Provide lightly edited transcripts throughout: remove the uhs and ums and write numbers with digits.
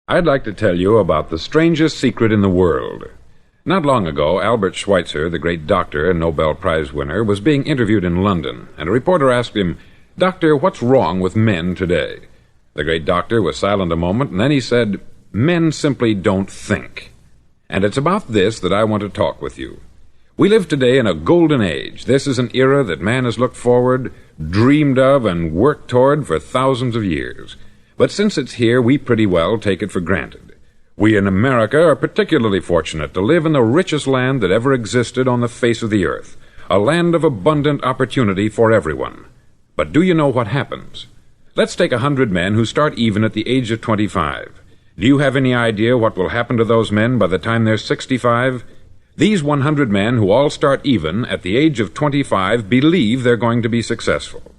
I'd like to tell you about the strangest secret in the world. Not long ago, Albert Schweitzer, the great doctor and Nobel Prize winner, was being interviewed in London, and a reporter asked him, "Doctor, what's wrong with men today?" The great doctor was silent a moment, and then he said, "Men simply don't think." And it's about this that I want to talk with you. We live today in a golden age. This is an era that man has looked forward, dreamed of, and worked toward for thousands of years. But since it's here, we pretty well take it for granted. We in America are particularly fortunate to live in the richest land that ever existed on the face of the earth, a land of abundant opportunity for everyone. But do you know what happens? Let's take 100 men who start even at the age of 25. Do you have any idea what will happen to those men by the time they're 65? These 100 men who all start even at the age of 25 believe they're going to be successful.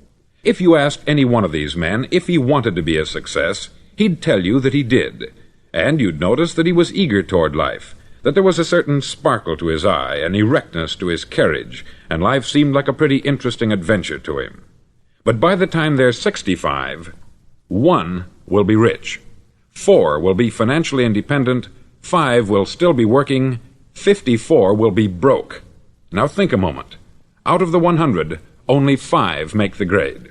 If you asked any one of these men if he wanted to be a success, he'd tell you that he did. And you'd notice that he was eager toward life, that there was a certain sparkle to his eye, an erectness to his carriage, and life seemed like a pretty interesting adventure to him. But by the time they're 65, 1 will be rich, 4 will be financially independent, 5 will still be working, 54 will be broke. Now think a moment. Out of the 100, only 5 make the grade.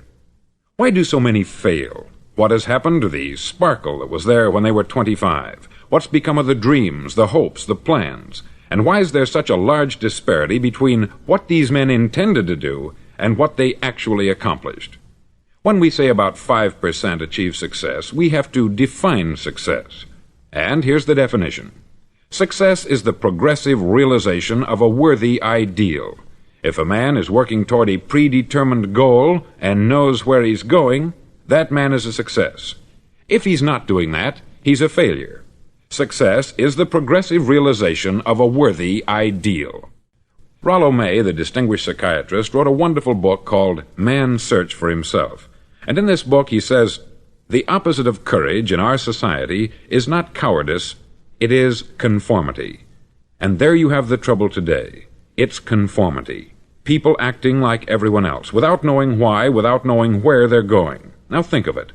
Why do so many fail? What has happened to the sparkle that was there when they were 25? What's become of the dreams, the hopes, the plans? And why is there such a large disparity between what these men intended to do and what they actually accomplished? When we say about 5% achieve success, we have to define success. And here's the definition. Success is the progressive realization of a worthy ideal. If a man is working toward a predetermined goal and knows where he's going, that man is a success. If he's not doing that, he's a failure. Success is the progressive realization of a worthy ideal. Rollo May, the distinguished psychiatrist, wrote a wonderful book called Man's Search for Himself. And in this book he says, "The opposite of courage in our society is not cowardice, it is conformity." And there you have the trouble today. It's conformity. People acting like everyone else, without knowing why, without knowing where they're going. Now think of it.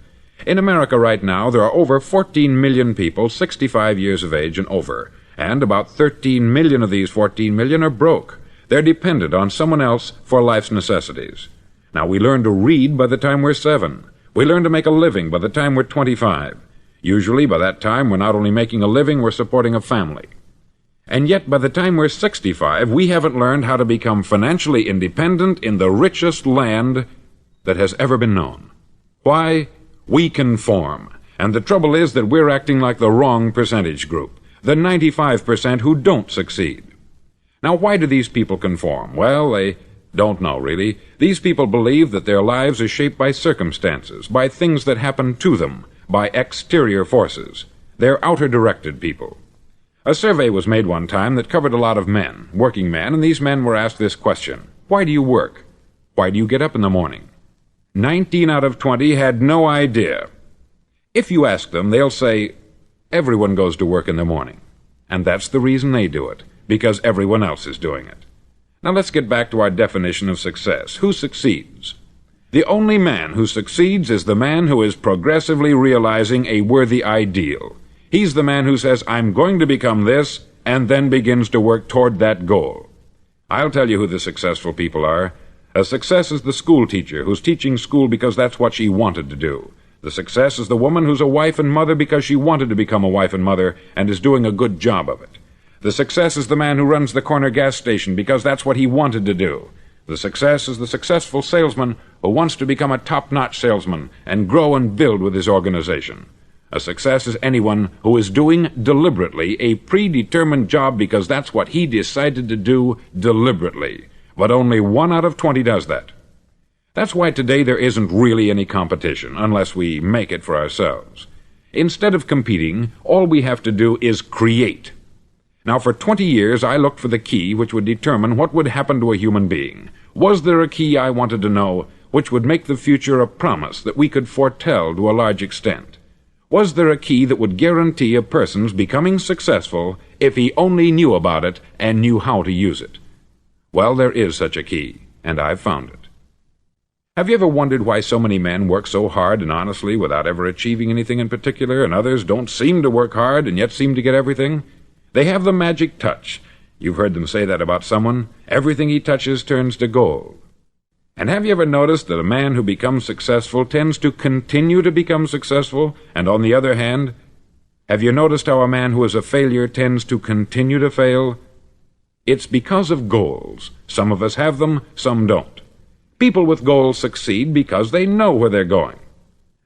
In America right now, there are over 14 million people 65 years of age and over, and about 13 million of these 14 million are broke. They're dependent on someone else for life's necessities. Now, we learn to read by the time we're 7. We learn to make a living by the time we're 25. Usually, by that time, we're not only making a living, we're supporting a family. And yet, by the time we're 65, we haven't learned how to become financially independent in the richest land that has ever been known. Why? We conform. And the trouble is that we're acting like the wrong percentage group, the 95% who don't succeed. Now, why do these people conform? Well, they don't know, really. These people believe that their lives are shaped by circumstances, by things that happen to them, by exterior forces. They're outer-directed people. A survey was made one time that covered a lot of men, working men, and these men were asked this question: why do you work? Why do you get up in the morning? 19 out of 20 had no idea. If you ask them, they'll say, everyone goes to work in the morning. And that's the reason they do it, because everyone else is doing it. Now let's get back to our definition of success. Who succeeds? The only man who succeeds is the man who is progressively realizing a worthy ideal. He's the man who says, I'm going to become this, and then begins to work toward that goal. I'll tell you who the successful people are. A success is the school teacher who's teaching school because that's what she wanted to do. The success is the woman who's a wife and mother because she wanted to become a wife and mother and is doing a good job of it. The success is the man who runs the corner gas station because that's what he wanted to do. The success is the successful salesman who wants to become a top-notch salesman and grow and build with his organization. A success is anyone who is doing deliberately a predetermined job because that's what he decided to do deliberately. But only 1 out of 20 does that. That's why today there isn't really any competition, unless we make it for ourselves. Instead of competing, all we have to do is create. Now, for 20 years, I looked for the key which would determine what would happen to a human being. Was there a key, I wanted to know, which would make the future a promise that we could foretell to a large extent? Was there a key that would guarantee a person's becoming successful if he only knew about it and knew how to use it? Well, there is such a key, and I've found it. Have you ever wondered why so many men work so hard and honestly without ever achieving anything in particular, and others don't seem to work hard and yet seem to get everything? They have the magic touch. You've heard them say that about someone. Everything he touches turns to gold. And have you ever noticed that a man who becomes successful tends to continue to become successful, and on the other hand, have you noticed how a man who is a failure tends to continue to fail? It's because of goals. Some of us have them, some don't. People with goals succeed because they know where they're going.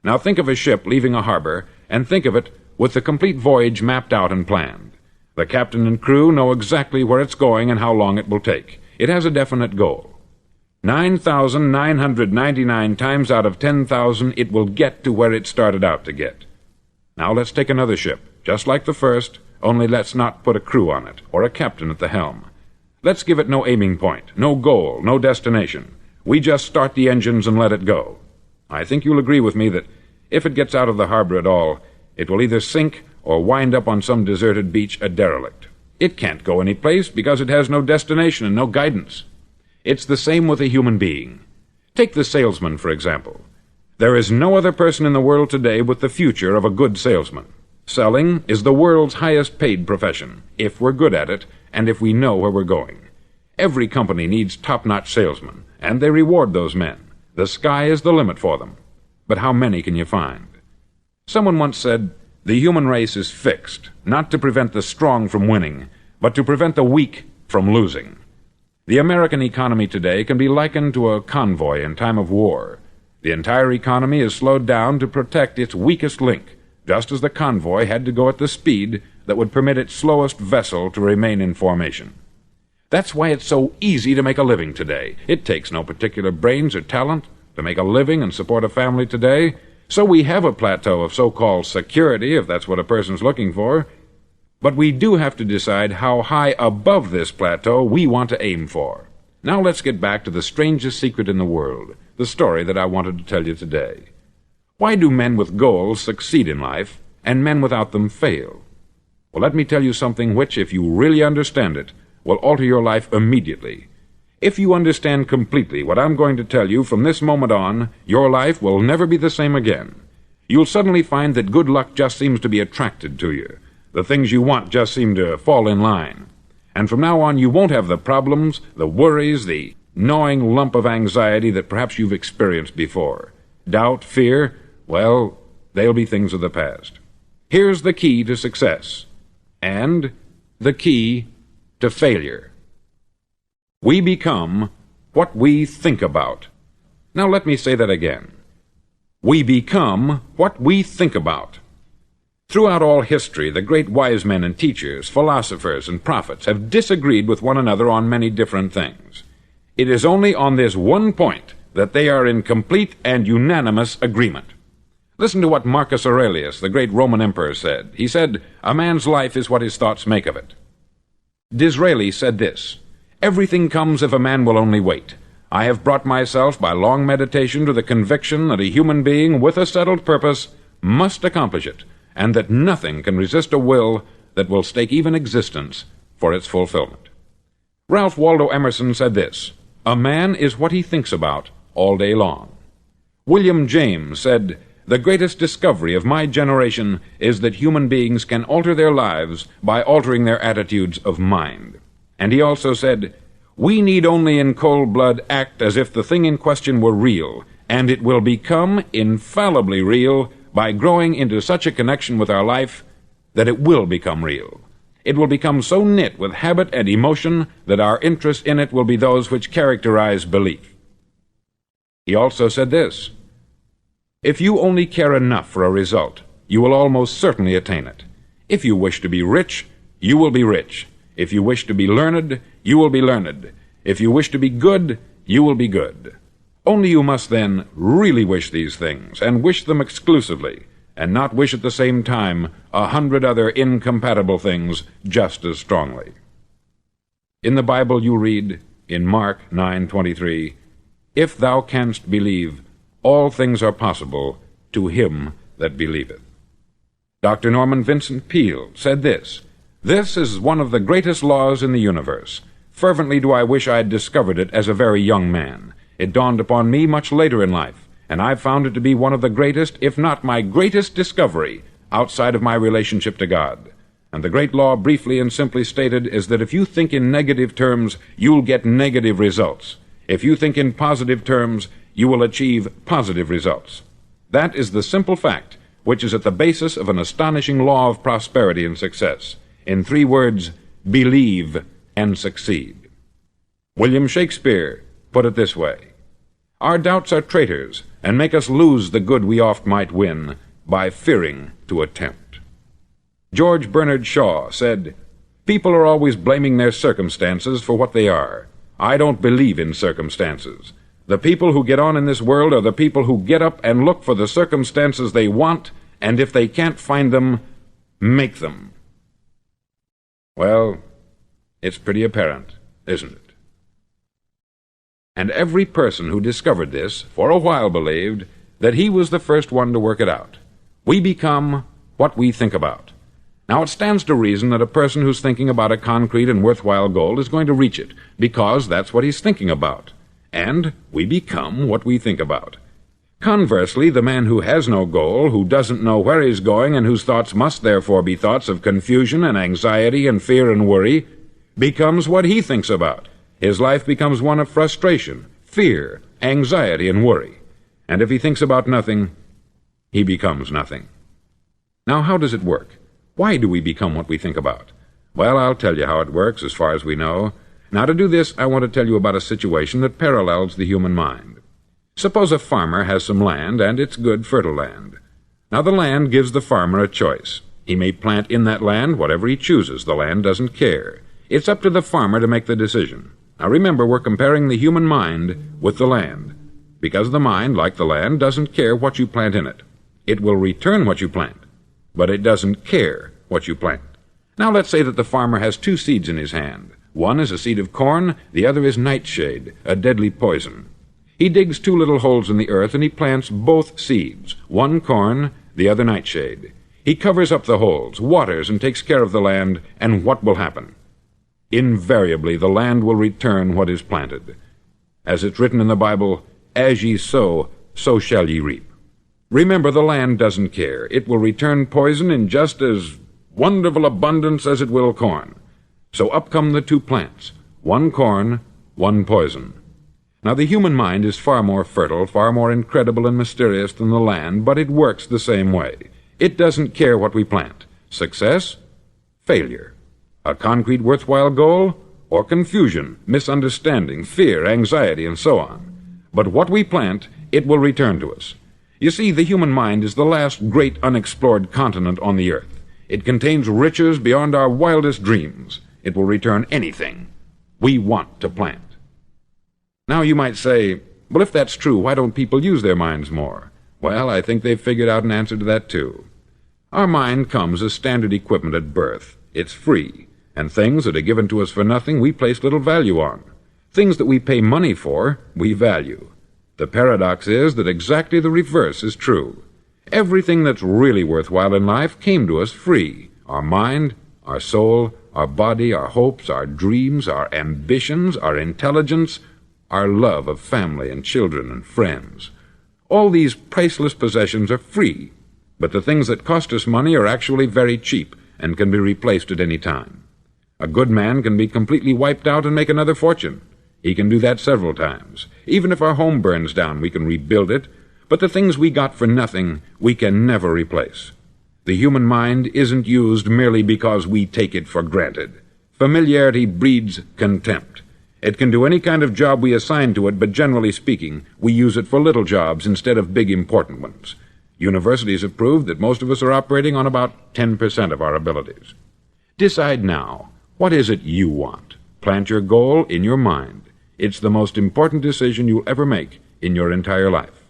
Now think of a ship leaving a harbor, and think of it with the complete voyage mapped out and planned. The captain and crew know exactly where it's going and how long it will take. It has a definite goal. 9,999 times out of 10,000 it will get to where it started out to get. Now let's take another ship, just like the first, only let's not put a crew on it, or a captain at the helm. Let's give it no aiming point, no goal, no destination. We just start the engines and let it go. I think you'll agree with me that if it gets out of the harbor at all, it will either sink or wind up on some deserted beach a derelict. It can't go any place because it has no destination and no guidance. It's the same with a human being. Take the salesman, for example. There is no other person in the world today with the future of a good salesman. Selling is the world's highest paid profession, if we're good at it and if we know where we're going. Every company needs top-notch salesmen, and they reward those men. The sky is the limit for them. But how many can you find? Someone once said, the human race is fixed, not to prevent the strong from winning, but to prevent the weak from losing. The American economy today can be likened to a convoy in time of war. The entire economy is slowed down to protect its weakest link, just as the convoy had to go at the speed that would permit its slowest vessel to remain in formation. That's why it's so easy to make a living today. It takes no particular brains or talent to make a living and support a family today. So we have a plateau of so-called security, if that's what a person's looking for. But we do have to decide how high above this plateau we want to aim for. Now let's get back to the strangest secret in the world, the story that I wanted to tell you today. Why do men with goals succeed in life, and men without them fail? Well, let me tell you something which, if you really understand it, will alter your life immediately. If you understand completely what I'm going to tell you from this moment on, your life will never be the same again. You'll suddenly find that good luck just seems to be attracted to you. The things you want just seem to fall in line. And from now on, you won't have the problems, the worries, the gnawing lump of anxiety that perhaps you've experienced before. Doubt, fear, well, they'll be things of the past. Here's the key to success, and the key to failure. We become what we think about. Now let me say that again. We become what we think about. Throughout all history, the great wise men and teachers, philosophers and prophets have disagreed with one another on many different things. It is only on this one point that they are in complete and unanimous agreement. Listen to what Marcus Aurelius, the great Roman emperor, said. He said, "A man's life is what his thoughts make of it." Disraeli said this, "Everything comes if a man will only wait. I have brought myself by long meditation to the conviction that a human being with a settled purpose must accomplish it, and that nothing can resist a will that will stake even existence for its fulfillment." Ralph Waldo Emerson said this, "A man is what he thinks about all day long." William James said, "The greatest discovery of my generation is that human beings can alter their lives by altering their attitudes of mind." And he also said, "We need only in cold blood act as if the thing in question were real, and it will become infallibly real by growing into such a connection with our life that it will become real. It will become so knit with habit and emotion that our interest in it will be those which characterize belief." He also said this, "If you only care enough for a result, you will almost certainly attain it. If you wish to be rich, you will be rich. If you wish to be learned, you will be learned. If you wish to be good, you will be good. Only you must then really wish these things, and wish them exclusively, and not wish at the same time 100 other incompatible things just as strongly." In the Bible you read, in Mark 9:23, "If thou canst believe, all things are possible to him that believeth." Dr. Norman Vincent Peale said this, "This is one of the greatest laws in the universe. Fervently do I wish I had discovered it as a very young man. It dawned upon me much later in life, and I've found it to be one of the greatest, if not my greatest discovery, outside of my relationship to God. And the great law, briefly and simply stated, is that if you think in negative terms, you'll get negative results. If you think in positive terms, you will achieve positive results. That is the simple fact which is at the basis of an astonishing law of prosperity and success. In 3 words, believe and succeed. William Shakespeare put it this way: "Our doubts are traitors, and make us lose the good we oft might win, by fearing to attempt." George Bernard Shaw said, "People are always blaming their circumstances for what they are. I don't believe in circumstances. The people who get on in this world are the people who get up and look for the circumstances they want, and if they can't find them, make them." Well, it's pretty apparent, isn't it? And every person who discovered this, for a while believed that he was the first one to work it out. We become what we think about. Now, it stands to reason that a person who's thinking about a concrete and worthwhile goal is going to reach it, because that's what he's thinking about. And we become what we think about. Conversely, the man who has no goal, who doesn't know where he's going, and whose thoughts must therefore be thoughts of confusion and anxiety and fear and worry, becomes what he thinks about. His life becomes one of frustration, fear, anxiety, and worry. And if he thinks about nothing, he becomes nothing. Now, how does it work? Why do we become what we think about? Well, I'll tell you how it works as far as we know. Now, to do this, I want to tell you about a situation that parallels the human mind. Suppose a farmer has some land, and it's good, fertile land. Now, the land gives the farmer a choice. He may plant in that land whatever he chooses. The land doesn't care. It's up to the farmer to make the decision. Now, remember, we're comparing the human mind with the land, because the mind, like the land, doesn't care what you plant in it. It will return what you plant, but it doesn't care what you plant. Now, let's say that the farmer has 2 seeds in his hand. One is a seed of corn, the other is nightshade, a deadly poison. He digs 2 little holes in the earth, and he plants both seeds, one corn, the other nightshade. He covers up the holes, waters, and takes care of the land, and what will happen? Invariably, the land will return what is planted. As it's written in the Bible, "As ye sow, so shall ye reap." Remember, the land doesn't care. It will return poison in just as wonderful abundance as it will corn. So up come the 2 plants, one corn, one poison. Now, the human mind is far more fertile, far more incredible and mysterious than the land, but it works the same way. It doesn't care what we plant. Success, failure. A concrete, worthwhile goal, or confusion, misunderstanding, fear, anxiety, and so on. But what we plant, it will return to us. You see, the human mind is the last great unexplored continent on the earth. It contains riches beyond our wildest dreams. It will return anything we want to plant. Now, you might say, well, if that's true, why don't people use their minds more? Well, I think they've figured out an answer to that, too. Our mind comes as standard equipment at birth. It's free, and things that are given to us for nothing we place little value on. Things that we pay money for, we value. The paradox is that exactly the reverse is true. Everything that's really worthwhile in life came to us free. Our mind, our soul, our body, our hopes, our dreams, our ambitions, our intelligence, our love of family and children and friends. All these priceless possessions are free, but the things that cost us money are actually very cheap and can be replaced at any time. A good man can be completely wiped out and make another fortune. He can do that several times. Even if our home burns down, we can rebuild it, but the things we got for nothing, we can never replace. The human mind isn't used merely because we take it for granted. Familiarity breeds contempt. It can do any kind of job we assign to it, but generally speaking, we use it for little jobs instead of big, important ones. Universities have proved that most of us are operating on about 10% of our abilities. Decide now, what is it you want? Plant your goal in your mind. It's the most important decision you'll ever make in your entire life.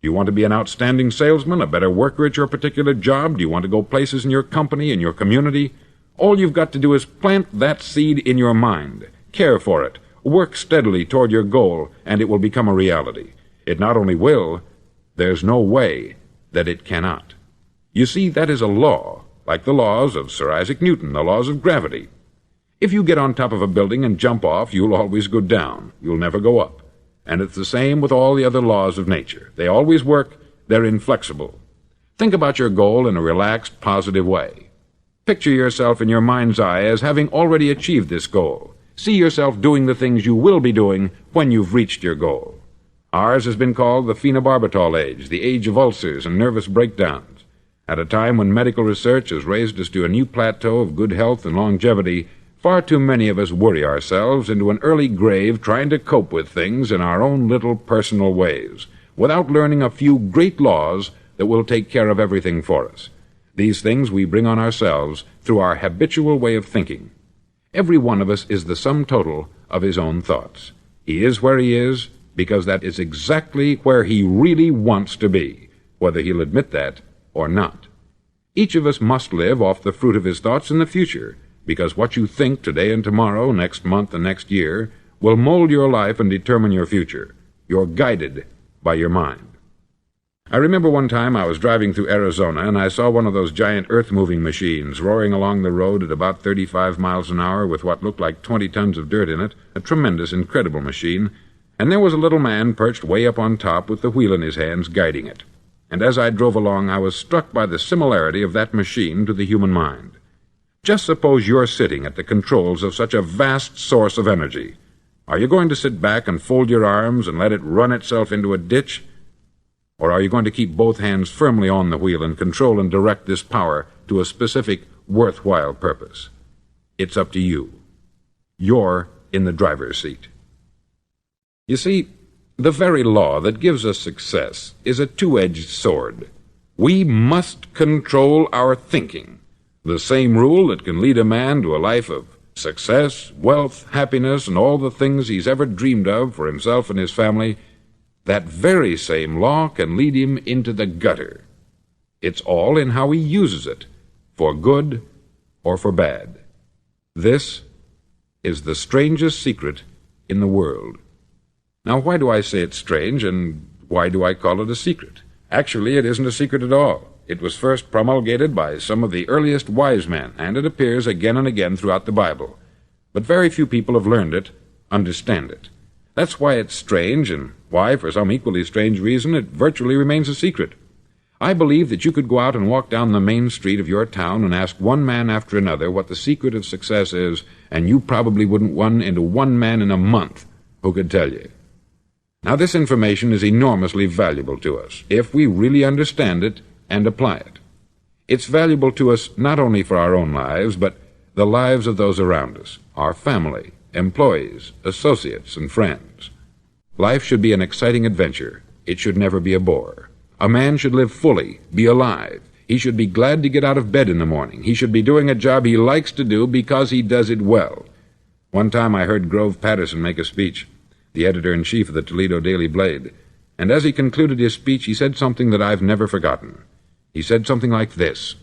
Do you want to be an outstanding salesman, a better worker at your particular job? Do you want to go places in your company, in your community? All you've got to do is plant that seed in your mind. Care for it. Work steadily toward your goal, and it will become a reality. It not only will, there's no way that it cannot. You see, that is a law, like the laws of Sir Isaac Newton, the laws of gravity. If you get on top of a building and jump off, you'll always go down. You'll never go up. And it's the same with all the other laws of nature. They always work. They're inflexible. Think about your goal in a relaxed, positive way. Picture yourself in your mind's eye as having already achieved this goal. See yourself doing the things you will be doing when you've reached your goal. Ours has been called the phenobarbital age, the age of ulcers and nervous breakdowns. At a time when medical research has raised us to a new plateau of good health and longevity, far too many of us worry ourselves into an early grave trying to cope with things in our own little personal ways, without learning a few great laws that will take care of everything for us. These things we bring on ourselves through our habitual way of thinking. Every one of us is the sum total of his own thoughts. He is where he is because that is exactly where he really wants to be, whether he'll admit that or not. Each of us must live off the fruit of his thoughts in the future, because what you think today and tomorrow, next month and next year, will mold your life and determine your future. You're guided by your mind. I remember one time I was driving through Arizona and I saw one of those giant earth-moving machines roaring along the road at about 35 miles an hour with what looked like 20 tons of dirt in it, a tremendous, incredible machine, and there was a little man perched way up on top with the wheel in his hands guiding it. And as I drove along, I was struck by the similarity of that machine to the human mind. Just suppose you're sitting at the controls of such a vast source of energy. Are you going to sit back and fold your arms and let it run itself into a ditch? Or are you going to keep both hands firmly on the wheel and control and direct this power to a specific, worthwhile purpose? It's up to you. You're in the driver's seat. You see, the very law that gives us success is a two-edged sword. We must control our thinking. The same rule that can lead a man to a life of success, wealth, happiness, and all the things he's ever dreamed of for himself and his family, that very same law can lead him into the gutter. It's all in how he uses it, for good or for bad. This is the strangest secret in the world. Now, why do I say it's strange, and why do I call it a secret? Actually, it isn't a secret at all. It was first promulgated by some of the earliest wise men, and it appears again and again throughout the Bible. But very few people have learned it, understand it. That's why it's strange, and why, for some equally strange reason, it virtually remains a secret. I believe that you could go out and walk down the main street of your town and ask one man after another what the secret of success is, and you probably wouldn't run into one man in a month who could tell you. Now, this information is enormously valuable to us, if we really understand it and apply it. It's valuable to us not only for our own lives, but the lives of those around us, our family, employees, associates, and friends. Life should be an exciting adventure. It should never be a bore. A man should live fully, be alive. He should be glad to get out of bed in the morning. He should be doing a job he likes to do because he does it well. One time I heard Grove Patterson make a speech, the editor-in-chief of the Toledo Daily Blade, and as he concluded his speech, he said something that I've never forgotten. He said something like this: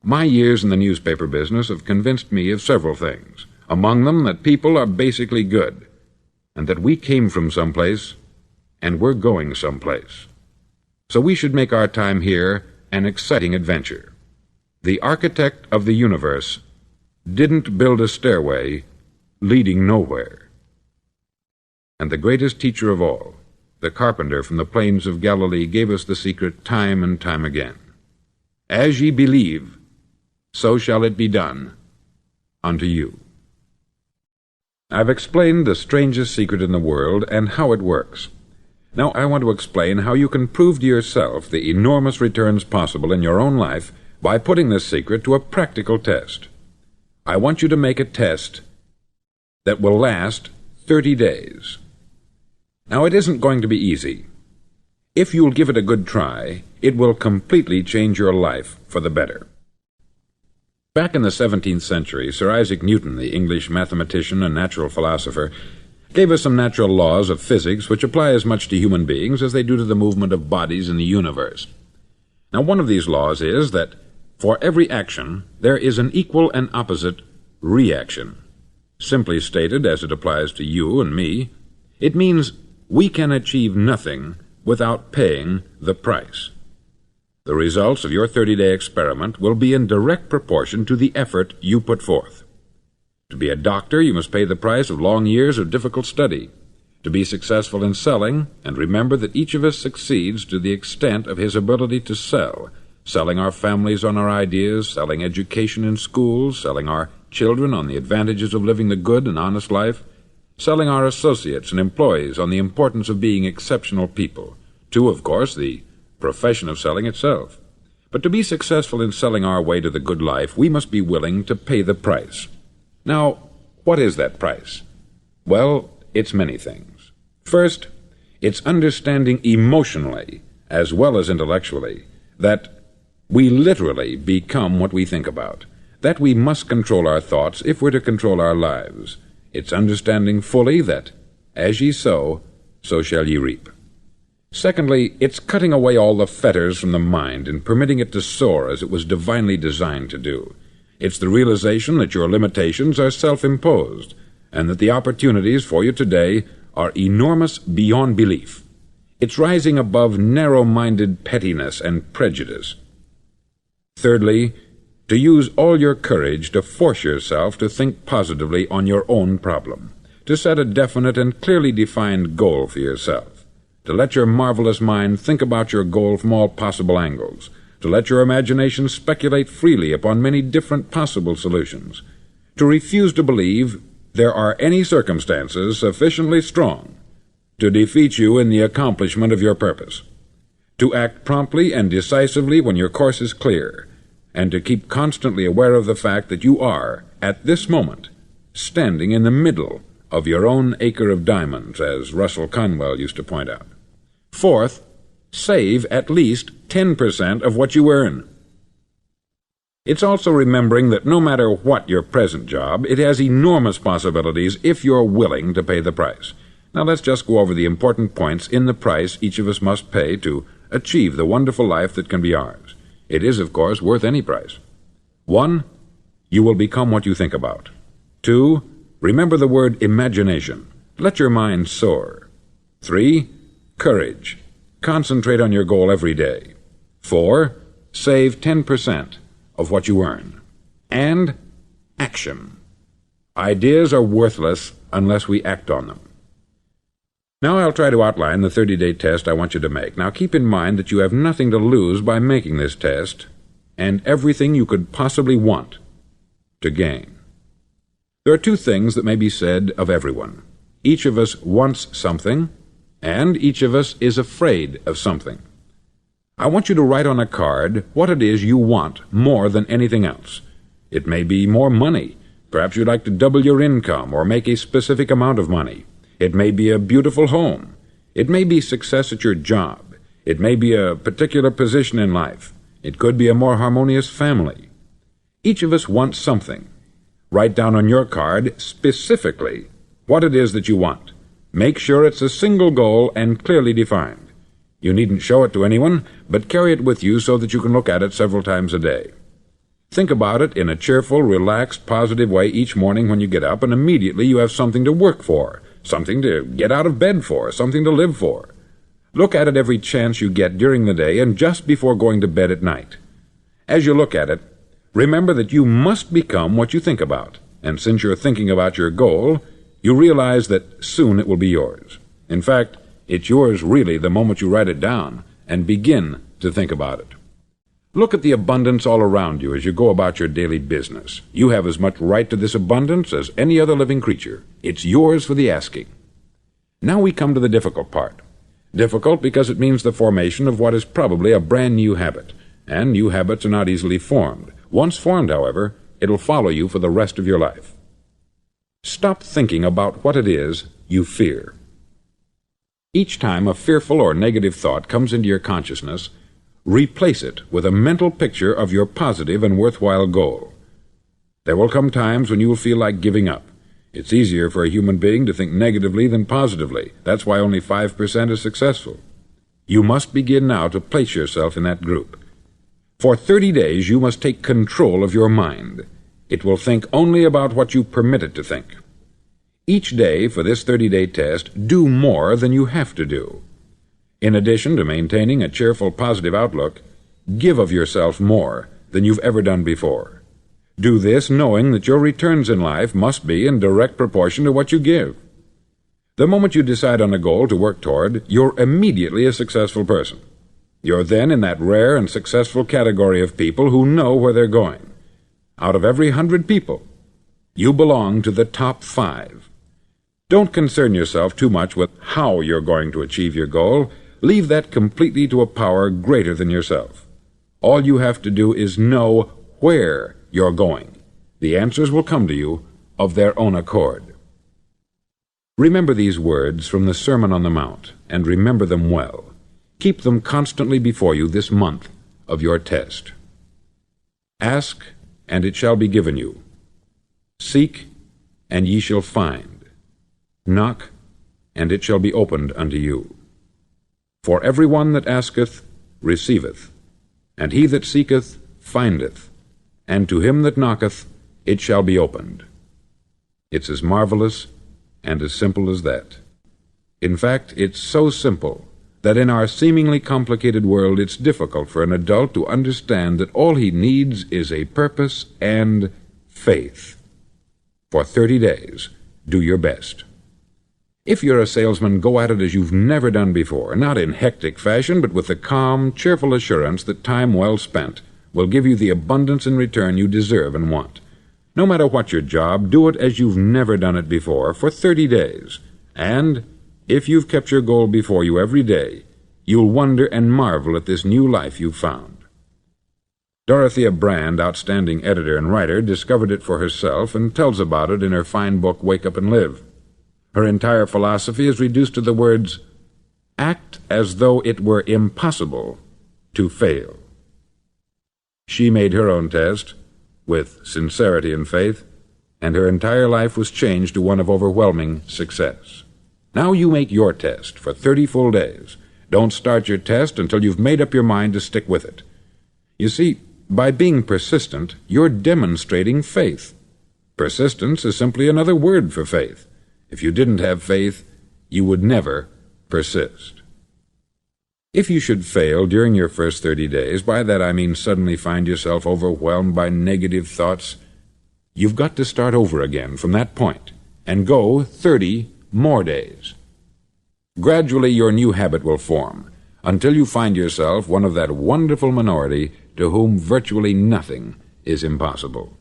"My years in the newspaper business have convinced me of several things, among them that people are basically good, and that we came from someplace, and we're going someplace. So we should make our time here an exciting adventure. The architect of the universe didn't build a stairway leading nowhere." And the greatest teacher of all, the carpenter from the plains of Galilee, gave us the secret time and time again. "As ye believe, so shall it be done unto you." I've explained the strangest secret in the world and how it works. Now I want to explain how you can prove to yourself the enormous returns possible in your own life by putting this secret to a practical test. I want you to make a test that will last 30 days. Now, it isn't going to be easy. If you'll give it a good try, it will completely change your life for the better. Back in the 17th century, Sir Isaac Newton, the English mathematician and natural philosopher, gave us some natural laws of physics which apply as much to human beings as they do to the movement of bodies in the universe. Now, one of these laws is that for every action there is an equal and opposite reaction. Simply stated, as it applies to you and me, it means we can achieve nothing without paying the price. The results of your 30-day experiment will be in direct proportion to the effort you put forth. To be a doctor, you must pay the price of long years of difficult study. to be successful in selling, and remember that each of us succeeds to the extent of his ability to sell, selling our families on our ideas, selling education in schools, selling our children on the advantages of living the good and honest life, selling our associates and employees on the importance of being exceptional people, to, of course, the profession of selling itself. But to be successful in selling our way to the good life, we must be willing to pay the price. Now, what is that price? Well, it's many things. First, it's understanding emotionally, as well as intellectually, that we literally become what we think about, that we must control our thoughts if we're to control our lives. It's understanding fully that, as ye sow, so shall ye reap. Secondly, it's cutting away all the fetters from the mind and permitting it to soar as it was divinely designed to do. It's the realization that your limitations are self-imposed, and that the opportunities for you today are enormous beyond belief. It's rising above narrow-minded pettiness and prejudice. Thirdly, to use all your courage to force yourself to think positively on your own problem, to set a definite and clearly defined goal for yourself, to let your marvelous mind think about your goal from all possible angles, to let your imagination speculate freely upon many different possible solutions, to refuse to believe there are any circumstances sufficiently strong to defeat you in the accomplishment of your purpose, to act promptly and decisively when your course is clear, and to keep constantly aware of the fact that you are, at this moment, standing in the middle of your own acre of diamonds, as Russell Conwell used to point out. Fourth, save at least 10% of what you earn. It's also remembering that no matter what your present job, it has enormous possibilities if you're willing to pay the price. Now let's just go over the important points in the price each of us must pay to achieve the wonderful life that can be ours. It is, of course, worth any price. 1. You will become what you think about. 2. Remember the word imagination. Let your mind soar. 3. Courage. Concentrate on your goal every day. 4. Save 10% of what you earn. And action. Ideas are worthless unless we act on them. Now I'll try to outline the 30-day test I want you to make. Now keep in mind that you have nothing to lose by making this test, and everything you could possibly want to gain. There are two things that may be said of everyone. Each of us wants something, and each of us is afraid of something. I want you to write on a card what it is you want more than anything else. It may be more money. Perhaps you'd like to double your income or make a specific amount of money. It may be a beautiful home. It may be success at your job. It may be a particular position in life. It could be a more harmonious family. Each of us wants something. Write down on your card specifically what it is that you want. Make sure it's a single goal and clearly defined. You needn't show it to anyone, but carry it with you so that you can look at it several times a day. Think about it in a cheerful, relaxed, positive way each morning when you get up, and immediately you have something to work for, something to get out of bed for, something to live for. Look at it every chance you get during the day and just before going to bed at night. As you look at it, remember that you must become what you think about, and since you're thinking about your goal, you realize that soon it will be yours. In fact, it's yours really the moment you write it down and begin to think about it. Look at the abundance all around you as you go about your daily business. You have as much right to this abundance as any other living creature. It's yours for the asking. Now we come to the difficult part. Difficult because it means the formation of what is probably a brand new habit, and new habits are not easily formed. Once formed, however, it'll follow you for the rest of your life. Stop thinking about what it is you fear. Each time a fearful or negative thought comes into your consciousness, replace it with a mental picture of your positive and worthwhile goal. There will come times when you will feel like giving up. It's easier for a human being to think negatively than positively. That's why only 5% is successful. You must begin now to place yourself in that group. For 30 days you must take control of your mind. It will think only about what you permit it to think. Each day for this 30-day test, do more than you have to do. In addition to maintaining a cheerful, positive outlook, give of yourself more than you've ever done before. Do this knowing that your returns in life must be in direct proportion to what you give. The moment you decide on a goal to work toward, you're immediately a successful person. You're then in that rare and successful category of people who know where they're going. Out of every 100 people, you belong to the top 5. Don't concern yourself too much with how you're going to achieve your goal. Leave that completely to a power greater than yourself. All you have to do is know where you're going. The answers will come to you of their own accord. Remember these words from the Sermon on the Mount, and remember them well. Keep them constantly before you this month of your test. Ask, and it shall be given you. Seek, and ye shall find. Knock, and it shall be opened unto you. For every one that asketh receiveth, and he that seeketh findeth, and to him that knocketh it shall be opened. It's as marvelous and as simple as that. In fact, it's so simple that in our seemingly complicated world it's difficult for an adult to understand that all he needs is a purpose and faith. For 30 days, do your best. If you're a salesman, go at it as you've never done before, not in hectic fashion, but with the calm, cheerful assurance that time well spent will give you the abundance in return you deserve and want. No matter what your job, do it as you've never done it before for 30 days. And if you've kept your goal before you every day, you'll wonder and marvel at this new life you've found. Dorothea Brand, outstanding editor and writer, discovered it for herself and tells about it in her fine book, Wake Up and Live. Her entire philosophy is reduced to the words, act as though it were impossible to fail. She made her own test with sincerity and faith, and her entire life was changed to one of overwhelming success. Now you make your test for 30 full days. Don't start your test until you've made up your mind to stick with it. You see, by being persistent, you're demonstrating faith. Persistence is simply another word for faith. If you didn't have faith, you would never persist. If you should fail during your first 30 days, by that I mean suddenly find yourself overwhelmed by negative thoughts, you've got to start over again from that point and go 30 more days. Gradually your new habit will form until you find yourself one of that wonderful minority to whom virtually nothing is impossible.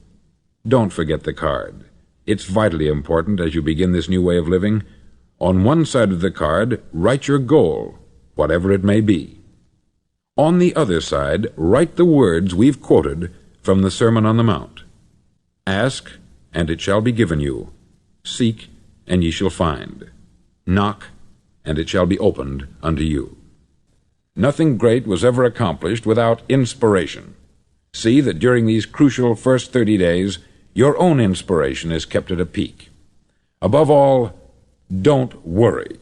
Don't forget the card. It's vitally important as you begin this new way of living. On one side of the card, write your goal, whatever it may be. On the other side, write the words we've quoted from the Sermon on the Mount. Ask, and it shall be given you. Seek, and ye shall find. Knock, and it shall be opened unto you. Nothing great was ever accomplished without inspiration. See that during these crucial first 30 days, your own inspiration is kept at a peak. Above all, don't worry.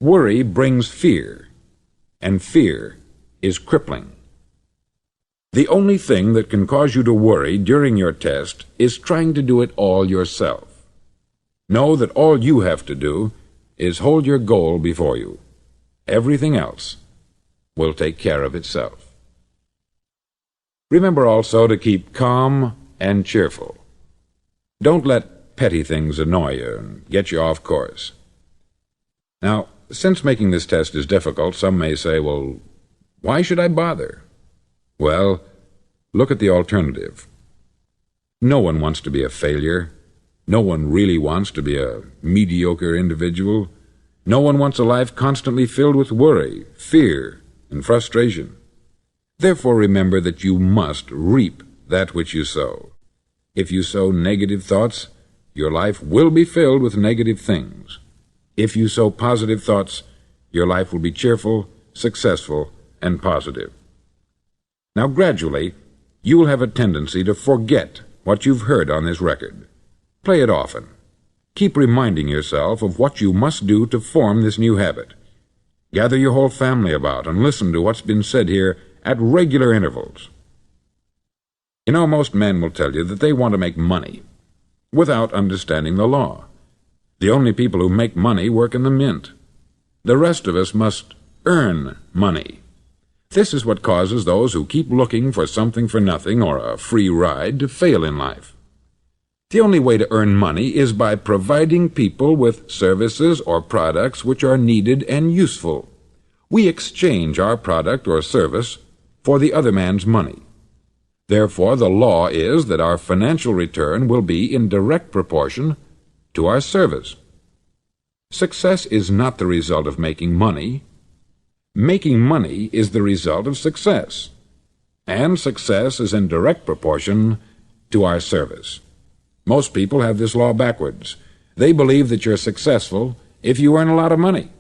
Worry brings fear, and fear is crippling. The only thing that can cause you to worry during your test is trying to do it all yourself. Know that all you have to do is hold your goal before you. Everything else will take care of itself. Remember also to keep calm and cheerful. Don't let petty things annoy you and get you off course. Now, since making this test is difficult, some may say, well, why should I bother? Well, look at the alternative. No one wants to be a failure. No one really wants to be a mediocre individual. No one wants a life constantly filled with worry, fear, and frustration. Therefore, remember that you must reap that which you sow. If you sow negative thoughts, your life will be filled with negative things. If you sow positive thoughts, your life will be cheerful, successful, and positive. Now, gradually, you will have a tendency to forget what you've heard on this record. Play it often. Keep reminding yourself of what you must do to form this new habit. Gather your whole family about and listen to what's been said here at regular intervals. You know, most men will tell you that they want to make money without understanding the law. The only people who make money work in the mint. The rest of us must earn money. This is what causes those who keep looking for something for nothing or a free ride to fail in life. The only way to earn money is by providing people with services or products which are needed and useful. We exchange our product or service for the other man's money. Therefore, the law is that our financial return will be in direct proportion to our service. Success is not the result of making money. Making money is the result of success, and success is in direct proportion to our service. Most people have this law backwards. They believe that you're successful if you earn a lot of money.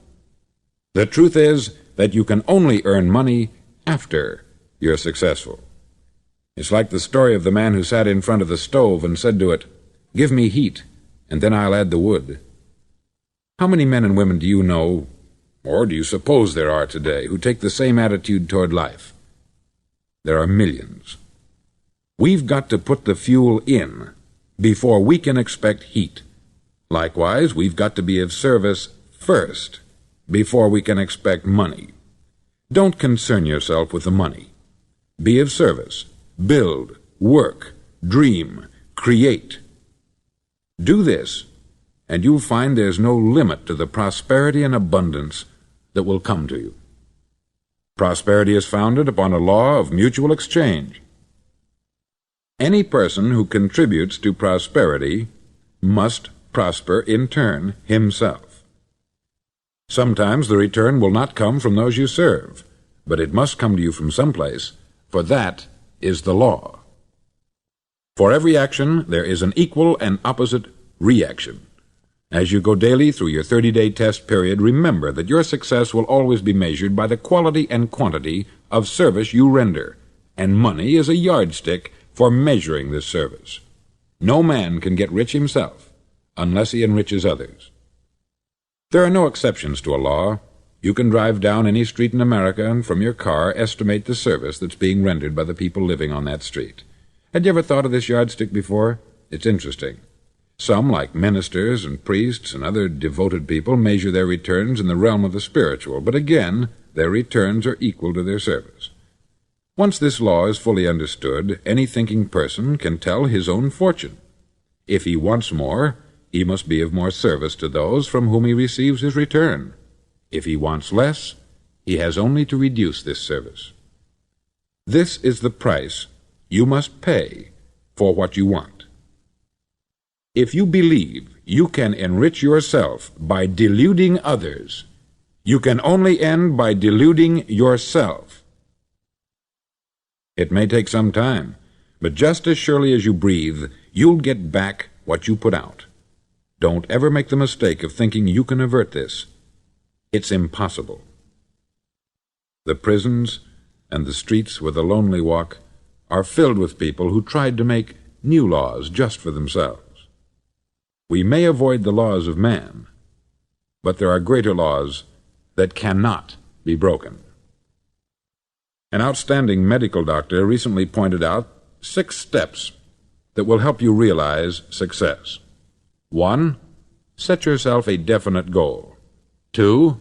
The truth is that you can only earn money after you're successful. It's like the story of the man who sat in front of the stove and said to it, "Give me heat, and then I'll add the wood." How many men and women do you know, or do you suppose there are today, who take the same attitude toward life? There are millions. We've got to put the fuel in before we can expect heat. Likewise, we've got to be of service first before we can expect money. Don't concern yourself with the money. Be of service. Build, work, dream, create. Do this, and you'll find there's no limit to the prosperity and abundance that will come to you. Prosperity is founded upon a law of mutual exchange. Any person who contributes to prosperity must prosper in turn himself. Sometimes the return will not come from those you serve, but it must come to you from someplace, for that is the law. For every action there is an equal and opposite reaction. As you go daily through your 30-day test period, remember that your success will always be measured by the quality and quantity of service you render, and money is a yardstick for measuring this service. No man can get rich himself unless he enriches others. There are no exceptions to a law. You can drive down any street in America and from your car estimate the service that's being rendered by the people living on that street. Had you ever thought of this yardstick before? It's interesting. Some, like ministers and priests and other devoted people, measure their returns in the realm of the spiritual, but again, their returns are equal to their service. Once this law is fully understood, any thinking person can tell his own fortune. If he wants more, he must be of more service to those from whom he receives his return. If he wants less, he has only to reduce this service. This is the price you must pay for what you want. If you believe you can enrich yourself by deluding others, you can only end by deluding yourself. It may take some time, but just as surely as you breathe, you'll get back what you put out. Don't ever make the mistake of thinking you can avert this. It's impossible. The prisons and the streets where the lonely walk are filled with people who tried to make new laws just for themselves. We may avoid the laws of man, but there are greater laws that cannot be broken. An outstanding medical doctor recently pointed out 6 steps that will help you realize success. 1. Set yourself a definite goal. 2.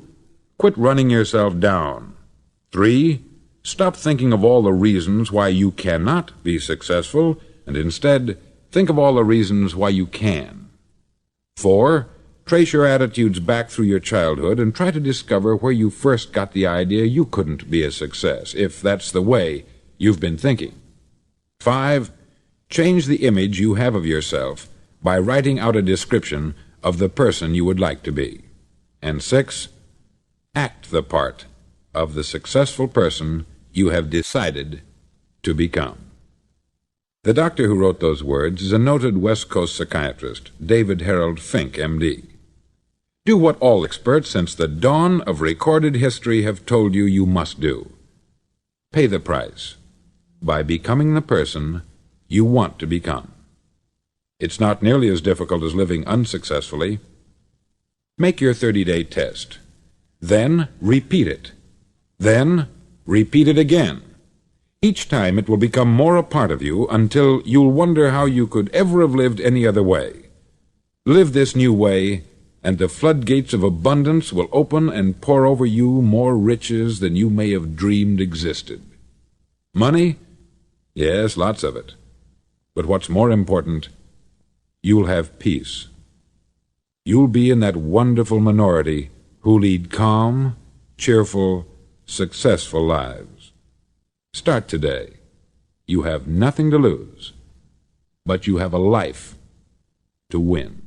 Quit running yourself down. 3. Stop thinking of all the reasons why you cannot be successful, and instead think of all the reasons why you can. 4. Trace your attitudes back through your childhood and try to discover where you first got the idea you couldn't be a success, if that's the way you've been thinking. 5. Change the image you have of yourself by writing out a description of the person you would like to be. And 6. Act the part of the successful person you have decided to become. The doctor who wrote those words is a noted West Coast psychiatrist, David Harold Fink, M.D. Do what all experts since the dawn of recorded history have told you you must do. Pay the price by becoming the person you want to become. It's not nearly as difficult as living unsuccessfully. Make your 30-day test. Then repeat it. Then repeat it again. Each time it will become more a part of you until you'll wonder how you could ever have lived any other way. Live this new way, and the floodgates of abundance will open and pour over you more riches than you may have dreamed existed. Money? Yes, lots of it. But what's more important, you'll have peace. You'll be in that wonderful minority who lead calm, cheerful, successful lives. Start today. You have nothing to lose, but you have a life to win.